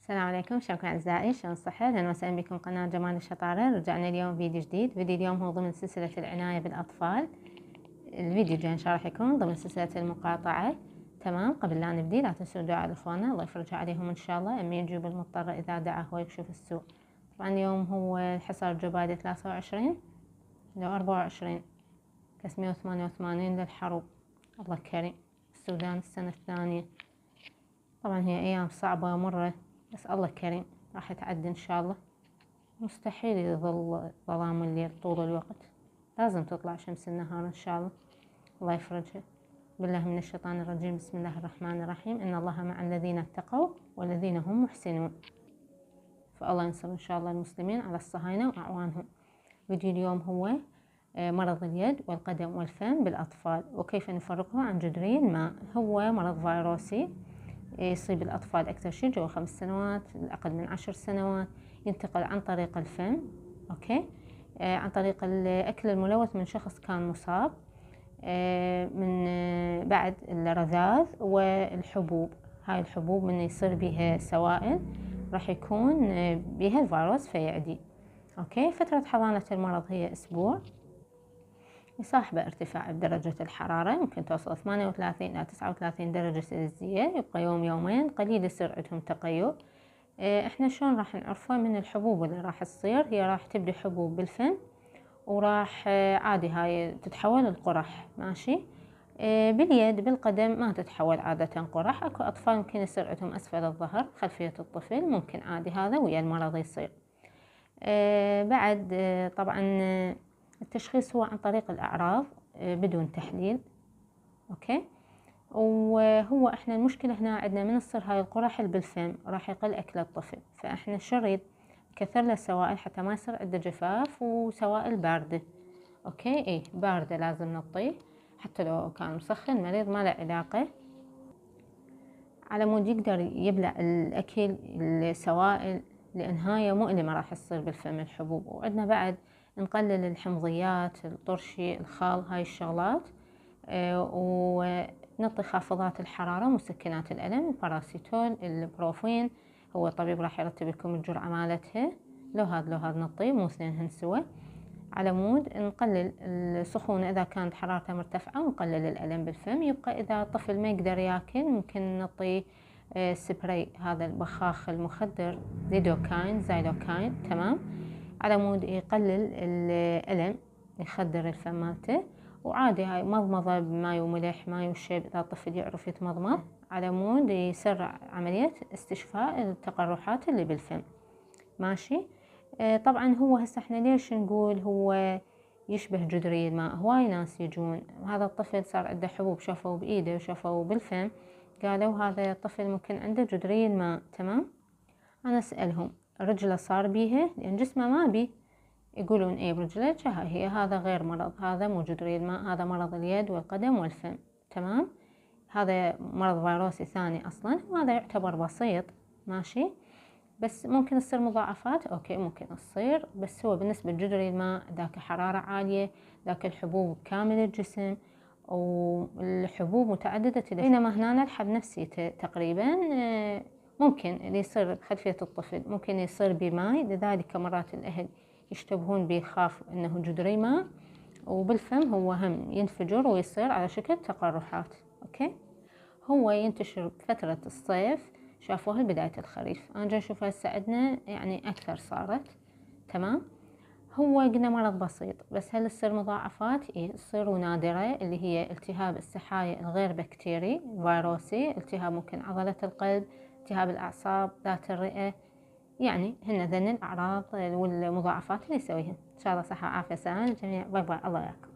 السلام عليكم، شلونكم أعزائي؟ شلون الصحة؟ أهلا وسهلا بكم قناة جمال الشطارة. رجعنا اليوم فيديو جديد. فيديو اليوم هو ضمن سلسلة العناية بالأطفال. الفيديو الجاي إن شاء الله راح يكون ضمن سلسلة المقاطعة. تمام، قبل لا نبدي لا تنسوا الدعاء لإخواننا الله يفرجها عليهم إن شاء الله. أمين يجيب المضطر إذا دعاه ويكشف السوء. طبعا اليوم هو الحصار الجبادي 23 لو 24 كاس 188 للحرب. الله كريم. السودان السنة الثانية. طبعا هي أيام صعبة مرة بس الله كريم راح تعدي إن شاء الله. مستحيل يظل ظلام الليل طول الوقت، لازم تطلع شمس النهار إن شاء الله. الله يفرجها. بالله من الشيطان الرجيم. بسم الله الرحمن الرحيم. إن الله مع الذين اتقوا والذين هم محسنون. فالله ينصر إن شاء الله المسلمين على الصهاينة وأعوانهم. فيديو اليوم هو مرض اليد والقدم والفم بالأطفال وكيف نفرقه عن جدري الماء. هو مرض فيروسي يصيب الأطفال أكثر شيء جوا 5 سنوات، الأقل من 10 سنوات. ينتقل عن طريق الفم، أوكي، عن طريق الأكل الملوث من شخص كان مصاب، من بعد الرذاذ والحبوب. هاي الحبوب من يصير بها سوائل راح يكون بها الفيروس فيعدي. أوكي، فترة حضانة المرض هي أسبوع. يصاحبه ارتفاع بدرجة الحرارة، ممكن توصل 38 إلى 39 درجة سلسية. يبقى يوم يومين قليل يصير عندهم تقيؤ. احنا شلون راح نعرفه؟ من الحبوب اللي راح تصير. هي راح تبدي حبوب بالفم وراح عادي هاي تتحول لقرح، ماشي. باليد بالقدم ما تتحول عادة قرح. اكو اطفال ممكن يصير عندهم اسفل الظهر خلفية الطفل، ممكن عادي هذا ويا المرض يصير. بعد طبعا التشخيص هو عن طريق الأعراض بدون تحليل، أوكي. وهو إحنا المشكلة هنا عندنا من تصير هاي القرح بالفم راح يقل أكل الطفل، فإحنا شريط كثر له سوائل حتى ما يصير عنده جفاف، وسوائل باردة، أوكي. إيه باردة لازم نعطيه حتى لو كان مسخن مريض ما له علاقة، على مود يقدر يبلع الأكل السوائل، لأن هاي مؤلمة راح تصير بالفم الحبوب. وعندنا بعد نقلل الحمضيات، الطرشي، الخال، هاي الشغلات. ونعطي خافضات الحرارة، مسكنات الألم، الباراسيتول، البروفين. هو الطبيب راح يرتب لكم الجرعة مالتها، لو هاد نعطيه مو اثنينهن سوا، على مود نقلل السخونة إذا كانت حرارته مرتفعة، ونقلل الألم بالفم. يبقى إذا الطفل ما يقدر ياكل ممكن نعطيه سبراي، هذا البخاخ المخدر ليدوكاين زايلوكاين، تمام، على مود يقلل الألم، يخدر الفم مالته. وعادي هاي مضمضة بماي وملح، ماي وشيب إذا الطفل يعرف يتمضمض، على مود يسرع عملية استشفاء التقرحات اللي بالفم، ماشي. طبعا هو هسه احنا ليش نقول هو يشبه جدري الماء؟ هواي ناس يجون هذا الطفل صار عنده حبوب، شافوا بإيده وشافوا بالفم، قالوا هذا الطفل ممكن عنده جدري الماء، تمام. أنا أسألهم رجله صار بيها؟ لأن جسمه ما بي. يقولون ايه برجلك هي هذا غير مرض، هذا مو جدري الماء، هذا مرض اليد والقدم والفم، تمام. هذا مرض فيروسي ثاني أصلا، وهذا يعتبر بسيط، ماشي. بس ممكن تصير مضاعفات، اوكي ممكن تصير، بس هو بالنسبة لجدري الماء ذاك حرارة عالية، ذاك الحبوب كامل الجسم، والحبوب متعددة بينما هنا الحب نفسيته تقريبا. ممكن اللي يصير خلفية الطفل ممكن يصير بماي، لذلك مرات الأهل يشتبهون بيخاف انه جدري ماء، وبالفم هو هم ينفجر ويصير على شكل تقرحات، اوكي. هو ينتشر بفترة الصيف، شافوها بداية الخريف. أنا جاي أشوف هسه عندنا يعني أكثر صارت، تمام. هو قلنا مرض بسيط، بس هل تصير مضاعفات؟ إيه تصير ونادرة، اللي هي التهاب السحايا الغير بكتيري فيروسي، التهاب ممكن عضلة القلب، التهاب الأعصاب، ذات الرئة، يعني هن ذن الأعراض والمضاعفات اللي يسويها. إن شاء الله صحة وعافية سلامة للجميع. باي باي، الله يعافيك.